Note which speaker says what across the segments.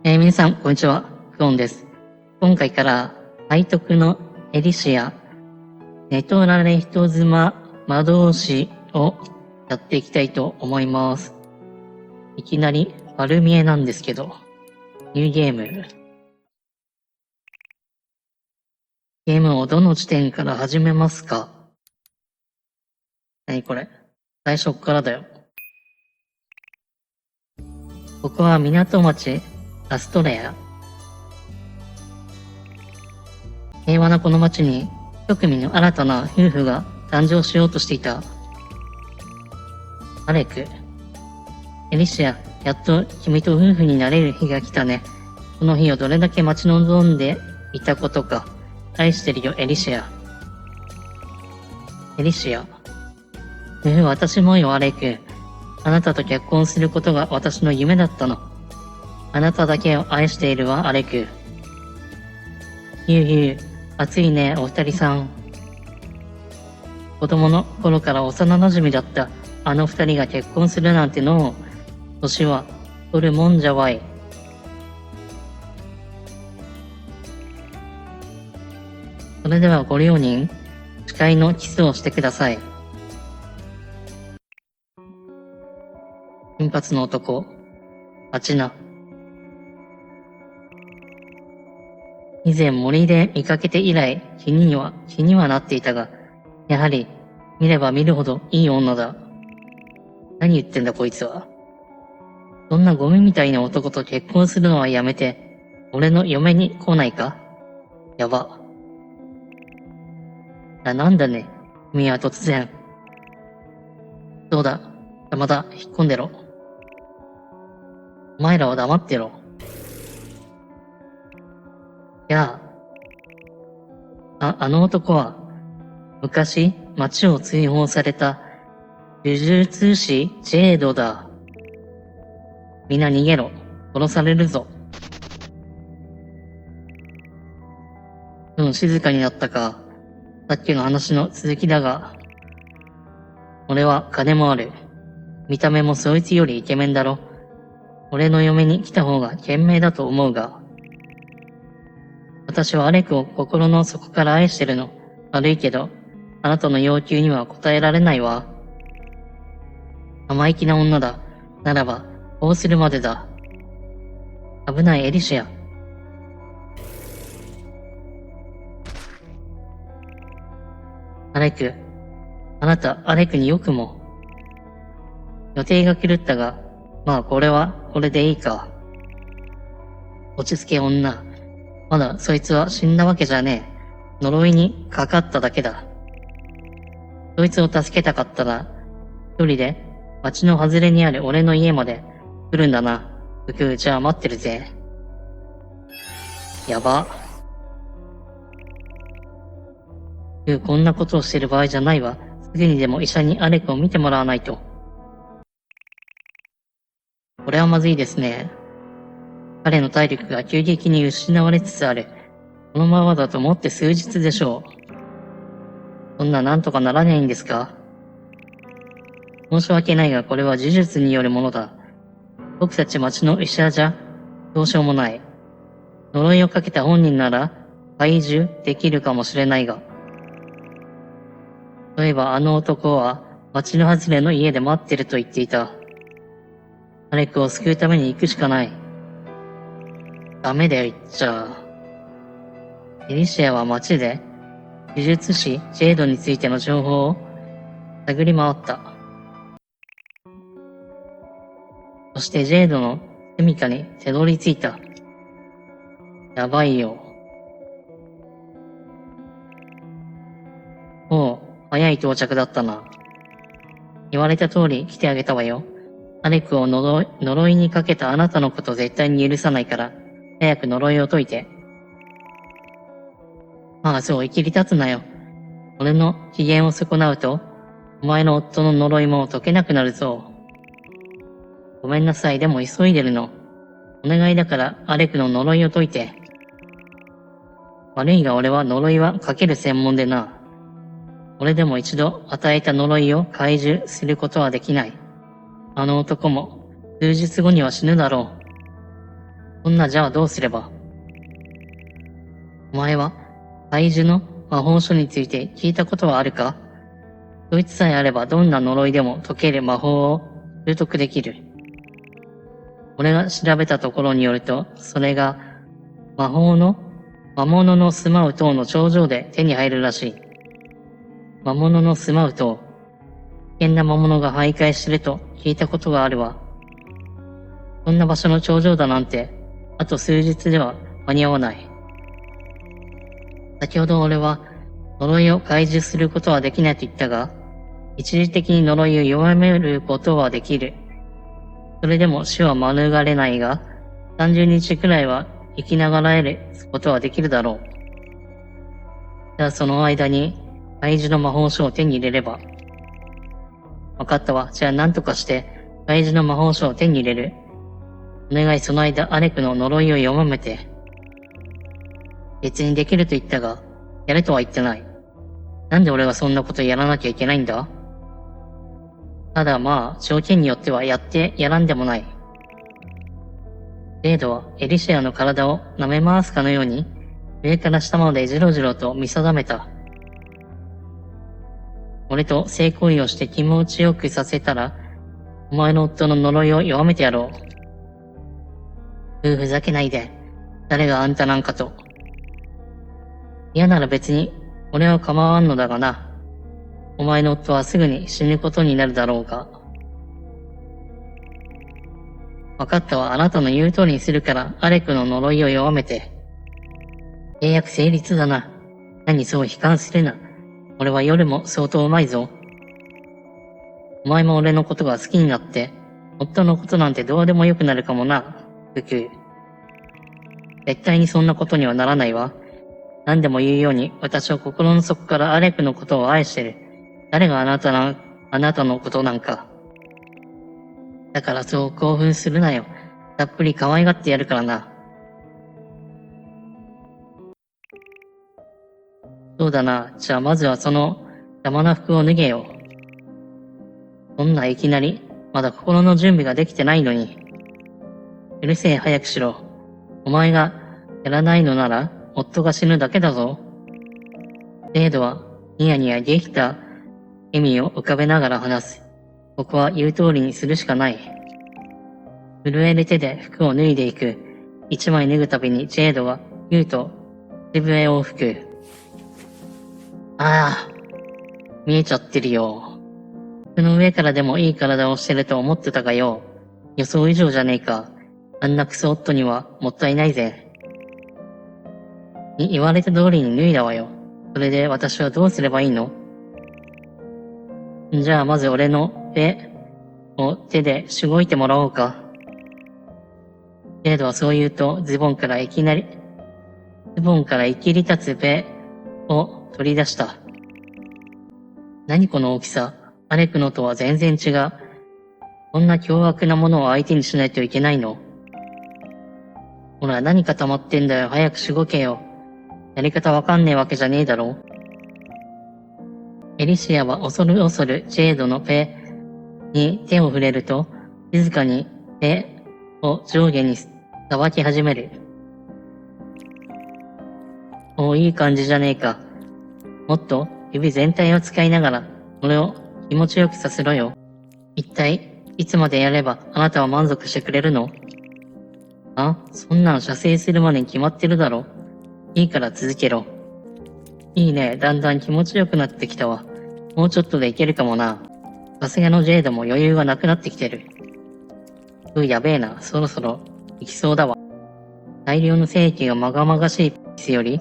Speaker 1: 皆さん、こんにちは。クオンです。今回から、背徳のエリシア、ネトラレ人妻魔導士をやっていきたいと思います。いきなり、丸見えなんですけど、ニューゲーム。ゲームをどの地点から始めますか？何これ？最初からだよ。ここは港町、アストレア。平和なこの町に、一組の新たな夫婦が誕生しようとしていた。アレク、エリシア、やっと君と夫婦になれる日が来たね。この日をどれだけ待ち望んでいたことか。愛してるよ、エリシア。エリシア。私もよ、アレク。あなたと結婚することが私の夢だったの。あなただけを愛しているわ、アレク。ゆう、暑いね、お二人さん。子供の頃から幼馴染だったあの二人が結婚するなんてのを、年は取るもんじゃわい。それではご両人、誓いのキスをしてください。金髪の男、アチナ。以前森で見かけて以来気にはなっていたが、やはり見れば見るほどいい女だ。何言ってんだこいつは。そんなゴミみたいな男と結婚するのはやめて、俺の嫁に来ないか？やば。なんだね、君は突然。そうだ、また引っ込んでろ。お前らは黙ってろ。やあ。あの男は、昔、町を追放された、呪術師ジェードだ。みんな逃げろ。殺されるぞ。静かになったか。さっきの話の続きだが、俺は金もある。見た目もそいつよりイケメンだろ。俺の嫁に来た方が賢明だと思うが。私はアレクを心の底から愛してるの。悪いけど、あなたの要求には応えられないわ。生意気な女だ。ならば、こうするまでだ。危ないエリシア。アレク、あなた、アレクによくも。予定が狂ったが、まあこれはこれでいいか。落ち着け女。まだそいつは死んだわけじゃねえ。呪いにかかっただけだ。そいつを助けたかったら、一人で町の外れにある俺の家まで来るんだな。じゃあ待ってるぜ。やば。こんなことをしてる場合じゃないわ。すぐにでも医者にアレクを見てもらわないと。これはまずいですね。彼の体力が急激に失われつつある。このままだともって数日でしょう。そんななんとかならないんですか？申し訳ないがこれは呪術によるものだ。僕たち町の医者じゃどうしようもない。呪いをかけた本人なら解除できるかもしれないが。そういえばあの男は町の外れの家で待ってると言っていた。アレクを救うために行くしかない。ダメだよ言っちゃ。エリシアは町で呪術師ジェイドについての情報を探り回った。そしてジェイドの住処にたどり着いた。やばいよ。おう、早い到着だったな。言われた通り来てあげたわよ。アレクを呪いにかけたあなたのこと絶対に許さないから、早く呪いを解いて。まあそう、生きり立つなよ。俺の機嫌を損なうと、お前の夫の呪いも解けなくなるぞ。ごめんなさい、でも急いでるの。お願いだからアレクの呪いを解いて。悪いが俺は呪いはかける専門でな。俺でも一度与えた呪いを解除することはできない。あの男も数日後には死ぬだろそんなじゃあどうすれば。お前は、怪獣の魔法書について聞いたことはあるか？そいつさえあればどんな呪いでも解ける魔法を習得できる。俺が調べたところによると、それが魔物の住まう塔の頂上で手に入るらしい。魔物の住まう塔。危険な魔物が徘徊してると聞いたことがあるわ。そんな場所の頂上だなんて、あと数日では間に合わない。先ほど俺は呪いを解除することはできないと言ったが、一時的に呪いを弱めることはできる。それでも死は免れないが、30日くらいは生きながらえることはできるだろう。じゃあその間に怪獣の魔法書を手に入れれば。わかったわ。じゃあ何とかして怪獣の魔法書を手に入れる。お願いその間アレクの呪いを弱めて。別にできると言ったが、やれとは言ってない。なんで俺がそんなことやらなきゃいけないんだ？ただまあ、条件によってはやらんでもない。レイドはエリシアの体を舐め回すかのように、上から下までじろじろと見定めた。俺と性行為をして気持ちよくさせたら、お前の夫の呪いを弱めてやろう。ふざけないで。誰があんたなんかと。嫌なら別に、俺は構わんのだがな。お前の夫はすぐに死ぬことになるだろうが。わかったわ。あなたの言う通りにするから、アレクの呪いを弱めて。契約成立だな。何そう悲観するな。俺は夜も相当うまいぞ。お前も俺のことが好きになって、夫のことなんてどうでもよくなるかもな。ふく。絶対にそんなことにはならないわ。何でも言うように、私は心の底からアレクのことを愛してる。誰があなたのことなんか。だからそう興奮するなよ。たっぷり可愛がってやるからな。そうだな。じゃあまずはその邪魔な服を脱げよ。そんないきなり、まだ心の準備ができてないのに。うるせえ、早くしろ。お前がやらないのなら、夫が死ぬだけだぞ。レイドはニヤニヤできた笑みを浮かべながら話す。ここは言う通りにするしかない。震える手で服を脱いでいく。一枚脱ぐたびにジェイドが言うと口笛を吹く。ああ、見えちゃってるよ。服の上からでもいい体をしてると思ってたがよ。予想以上じゃねえか。あんなクソ夫にはもったいないぜ。言われた通りに脱いだわよ。それで私はどうすればいいの？じゃあまず俺の手を手でしごいてもらおうか。ジェイドはそう言うとズボンからいきり立つペを取り出した。何この大きさ。アレクのとは全然違う。こんな凶悪なものを相手にしないといけないの？ほら何か溜まってんだよ。早くしごけよ。やり方わかんねえわけじゃねえだろ。エリシアは恐る恐るジェイドのペに手を触れると、静かにペを上下に騒き始める。いい感じじゃねえか。もっと指全体を使いながら、俺を気持ちよくさせろよ。一体、いつまでやればあなたは満足してくれるの？そんなの射精するまでに決まってるだろ。いいから続けろ。いいね、だんだん気持ちよくなってきたわ。もうちょっとでいけるかもな。さすがのジェイドも余裕がなくなってきてる。やべえな、そろそろ行きそうだわ。大量の精液がまがまがしいピスより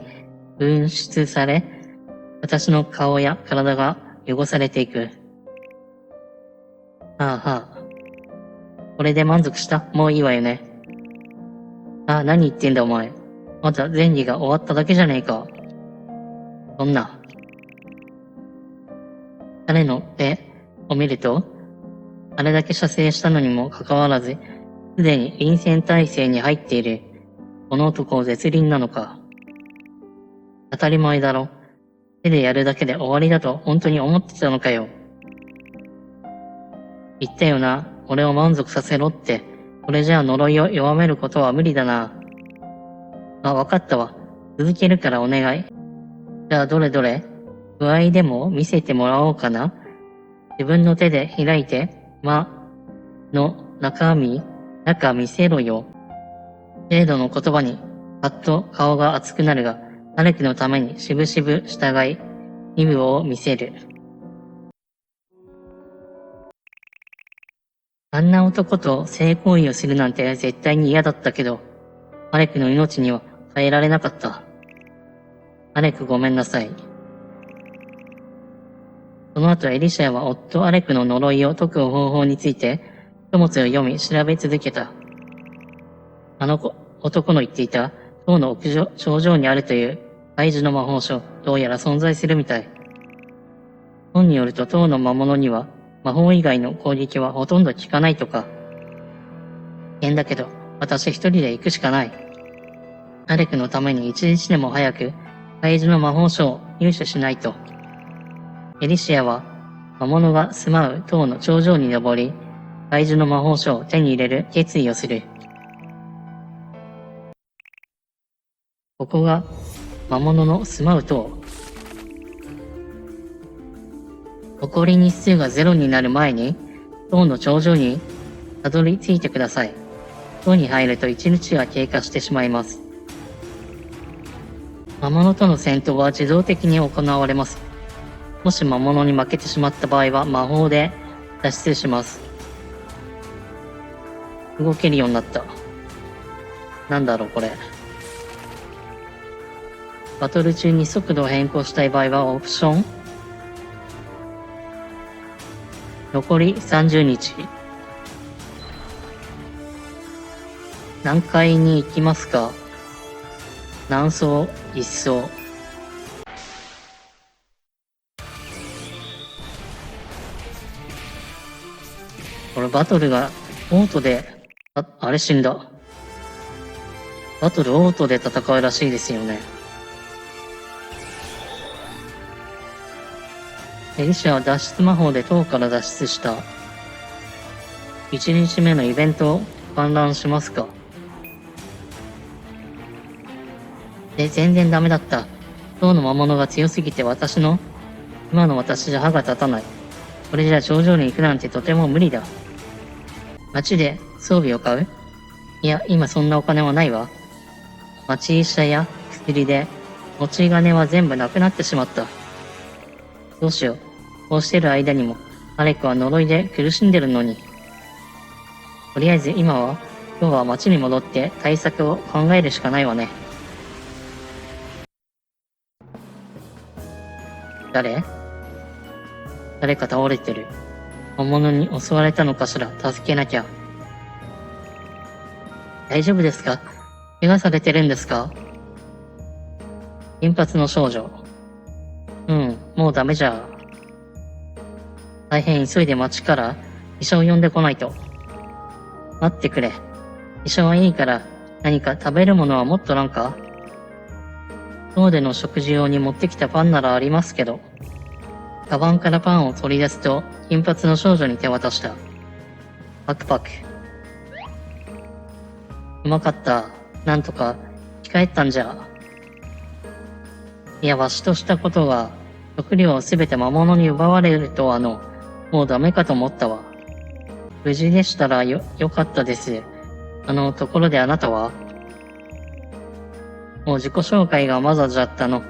Speaker 1: 噴出され、私の顔や体が汚されていく。これで満足した？もういいわよね。何言ってんだお前。まだ前儀が終わっただけじゃねえか。そんな。彼の手を見ると、あれだけ射精したのにもかかわらず、すでに臨戦態勢に入っている。この男絶倫なのか。当たり前だろ。手でやるだけで終わりだと本当に思ってたのかよ。言ったよな。俺を満足させろって。ここれじゃあ呪いを弱めることは無理だな。わかったわ。続けるからお願い。じゃあどれどれ具合でも見せてもらおうかな。自分の手で開いて、の中見せろよ。程度の言葉に、パッと顔が熱くなるが、アレクのためにしぶしぶ従い、身分を見せる。あんな男と性行為をするなんて絶対に嫌だったけど、アレクの命には変えられなかった。アレクごめんなさい。その後エリシャは夫アレクの呪いを解く方法について、書物を読み調べ続けた。男の言っていた塔の頂上にあるという怪獣の魔法書、どうやら存在するみたい。本によると塔の魔物には魔法以外の攻撃はほとんど効かないとか。危険だけど、私一人で行くしかない。アレクのために一日でも早く怪獣の魔法書を入手しないと。エリシアは魔物が住まう塔の頂上に登り、怪獣の魔法書を手に入れる決意をする。ここが魔物の住まう塔。残り日数が0になる前に塔の頂上にたどり着いてください。塔に入ると1日が経過してしまいます。魔物との戦闘は自動的に行われます。もし魔物に負けてしまった場合は魔法で脱出します。動けるようになった。なんだろうこれ。バトル中に速度を変更したい場合はオプション。残り30日。何階に行きますか？何層？一層。これバトルがオートで、あれ死んだ。バトルオートで戦うらしいですよね。エリシャは脱出魔法で塔から脱出した。1日目のイベントを観覧しますか？全然ダメだった。塔の魔物が強すぎて今の私じゃ歯が立たない。これじゃ頂上に行くなんてとても無理だ。街で装備を買う？いや、今そんなお金はないわ。町医者や薬で持ち金は全部なくなってしまった。どうしよう。こうしてる間にもアレクは呪いで苦しんでるのに。とりあえず今日は町に戻って対策を考えるしかないわね。誰か倒れてる。魔物に襲われたのかしら。助けなきゃ。大丈夫ですか？怪我されてるんですか？金髪の少女。もうダメじゃ。大変急いで町から医者を呼んでこないと。待ってくれ。医者はいいから何か食べるものは持っとらんか？塔での食事用に持ってきたパンならありますけど。カバンからパンを取り出すと金髪の少女に手渡した。パクパク。うまかった。なんとか生き返ったんじゃ。いや、わしとしたことが食料をすべて魔物に奪われるとはもうダメかと思ったわ。無事でしたらよかったです。ところであなたは？もう自己紹介がまだじゃったの。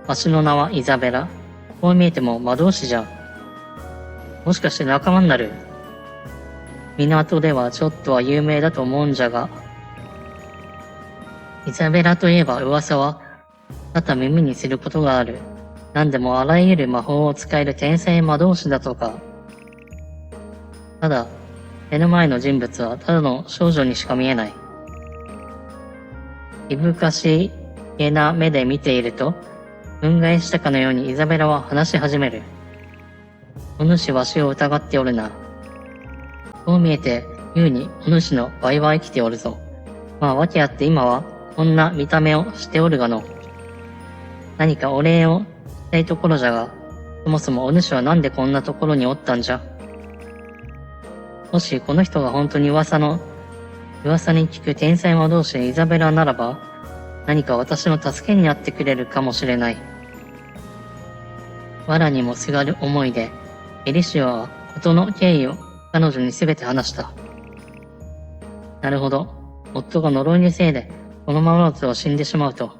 Speaker 1: わしの名はイザベラ。こう見えても魔導士じゃ。もしかして仲間になる？港ではちょっとは有名だと思うんじゃが。イザベラといえば噂はまた耳にすることがある。何でもあらゆる魔法を使える天才魔導士だとか。ただ、目の前の人物はただの少女にしか見えない。いぶかしげな目で見ていると、憤慨したかのようにイザベラは話し始める。お主わしを疑っておるな。こう見えて、優にお主の倍は生きておるぞ。まあ訳あって今はこんな見た目をしておるがの。何かお礼をしたいところじゃが、そもそもお主はなんでこんなところにおったんじゃ。もしこの人が本当に噂の噂に聞く天才魔導士イザベラならば、何か私の助けになってくれるかもしれない。藁にもすがる思いで、エリシオは事の経緯を彼女に全て話した。なるほど。夫が呪いのせいで、このままだと死んでしまうと。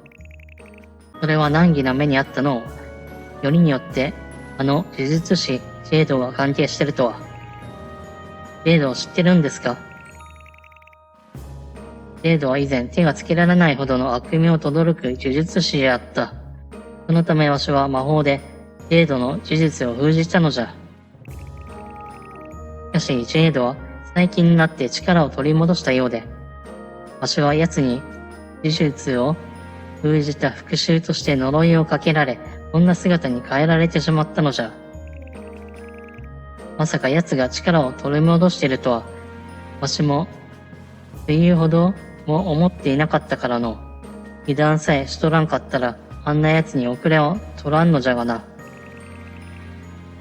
Speaker 1: それは難儀な目にあったのを、よりによって、呪術師、ジェイドが関係してるとは。ジェイドを知ってるんですか？ジェイドは以前手がつけられないほどの悪名を轟く呪術師であった。そのためわしは魔法で、ジェイドの呪術を封じたのじゃ。しかし、ジェイドは最近になって力を取り戻したようで、わしは奴に呪術を封じた復讐として呪いをかけられ、こんな姿に変えられてしまったのじゃ。まさか奴が力を取り戻しているとは、わしも、というほども思っていなかったからの。油断さえしとらんかったら、あんな奴に遅れを取らんのじゃがな。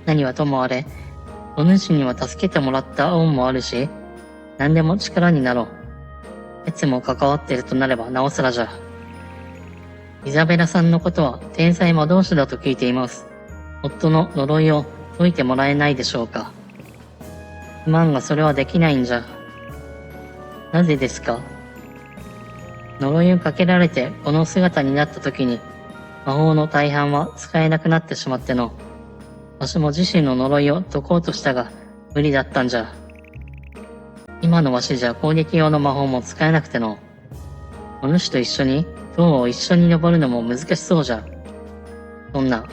Speaker 1: 何はともあれ、お主には助けてもらった恩もあるし、何でも力になろう。奴も関わっているとなればなおさらじゃ。イザベラさんのことは天才魔導士だと聞いています。夫の呪いを解いてもらえないでしょうか。すまんがそれはできないんじゃ。なぜですか？呪いをかけられてこの姿になった時に、魔法の大半は使えなくなってしまっての。わしも自身の呪いを解こうとしたが、無理だったんじゃ。今のわしじゃ攻撃用の魔法も使えなくての。お主と一緒に塔を一緒に登るのも難しそうじゃ。そんな。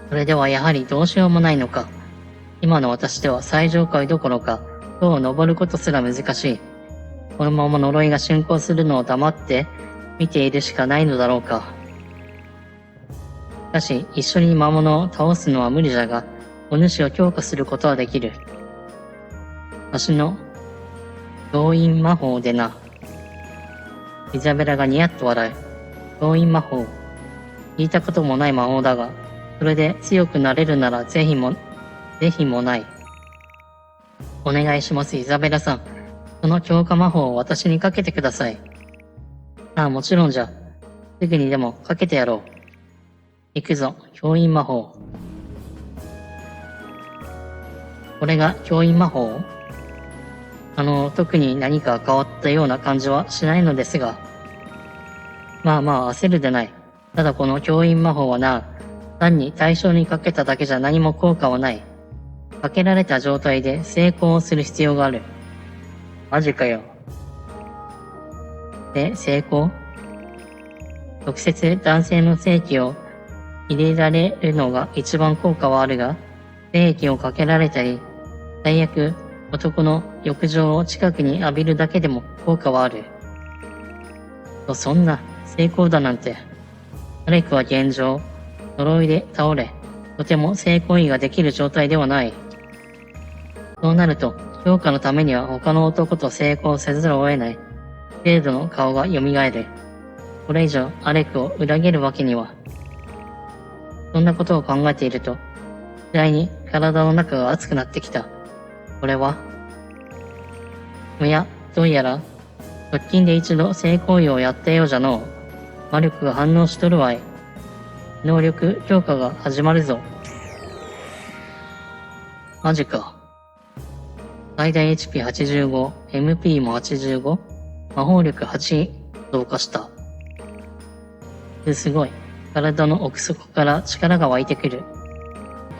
Speaker 1: それではやはりどうしようもないのか。今の私では最上階どころか、塔を登ることすら難しい。このまま呪いが進行するのを黙って見ているしかないのだろうか。しかし、一緒に魔物を倒すのは無理じゃが、お主を強化することはできる。わしの、動員魔法でな。イザベラがニヤッと笑う。動員魔法。聞いたこともない魔法だが、それで強くなれるならぜひもない。お願いします、イザベラさん。その強化魔法を私にかけてください。ああ、もちろんじゃ。すぐにでもかけてやろう。行くぞ、教員魔法。これが教員魔法？特に何か変わったような感じはしないのですが。まあまあ焦るでない。ただこの教員魔法はな、単に対象にかけただけじゃ何も効果はない。かけられた状態で成功をする必要がある。マジかよ。で、成功？直接男性の精液を入れられるのが一番効果はあるが、精液をかけられたり、最悪男の浴場を近くに浴びるだけでも効果はある。そんな成功だなんて。アレクは現状、呪いで倒れ、とても性行為ができる状態ではない。そうなると、評価のためには他の男と成功せざるを得ない。程度の顔が蘇る。これ以上アレクを裏切るわけには。そんなことを考えていると、次第に体の中が熱くなってきた。これは？おや、どうやら、直近で一度性行為をやったようじゃのう。魔力が反応しとるわい。能力強化が始まるぞ。マジか。最大 HP85、MP も 85、魔法力8増加した。すごい。体の奥底から力が湧いてくる。こ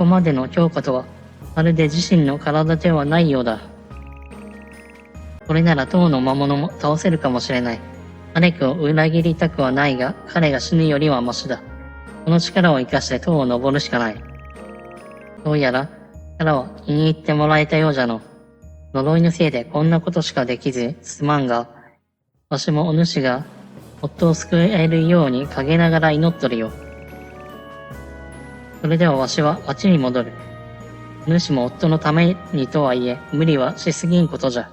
Speaker 1: こまでの強化とは、まるで自身の体ではないようだ。これなら塔の魔物も倒せるかもしれない。アレクを裏切りたくはないが、彼が死ぬよりはマシだ。この力を生かして塔を登るしかない。どうやら、力を気に入ってもらえたようじゃの。呪いのせいでこんなことしかできず、すまんが、わしもお主が、夫を救えるように陰ながら祈っとるよ。それではわしは町に戻る。お主も夫のためにとはいえ、無理はしすぎんことじゃ。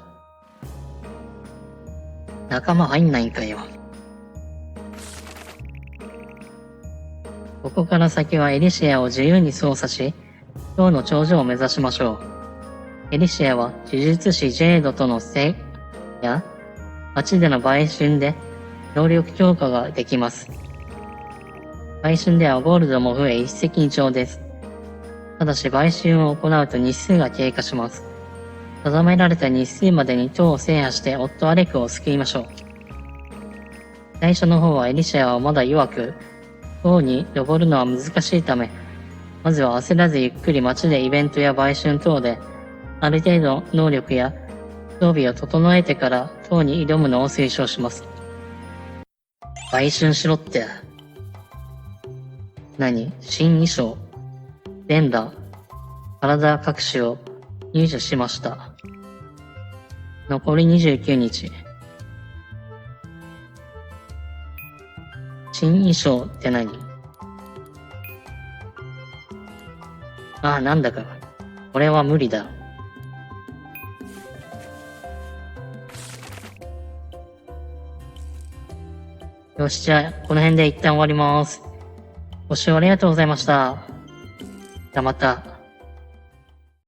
Speaker 1: 仲間入んないんかよ。ここから先はエリシアを自由に操作し、塔の頂上を目指しましょう。エリシアは呪術師ジェードとのや、町での売春で能力強化ができます。売春ではゴールドも増え一石二鳥です。ただし売春を行うと日数が経過します。定められた日数までに塔を制覇して夫アレクを救いましょう。最初の方はエリシアはまだ弱く、塔に登るのは難しいため、まずは焦らずゆっくり街でイベントや売春等で、ある程度能力や装備を整えてから塔に挑むのを推奨します。売春しろって。何？新衣装、連打、体隠しを入手しました。残り29日。新衣装って何？ああ、なんだか。これは無理だ。よし、じゃあ、この辺で一旦終わります。ご視聴ありがとうございました。じゃあまた。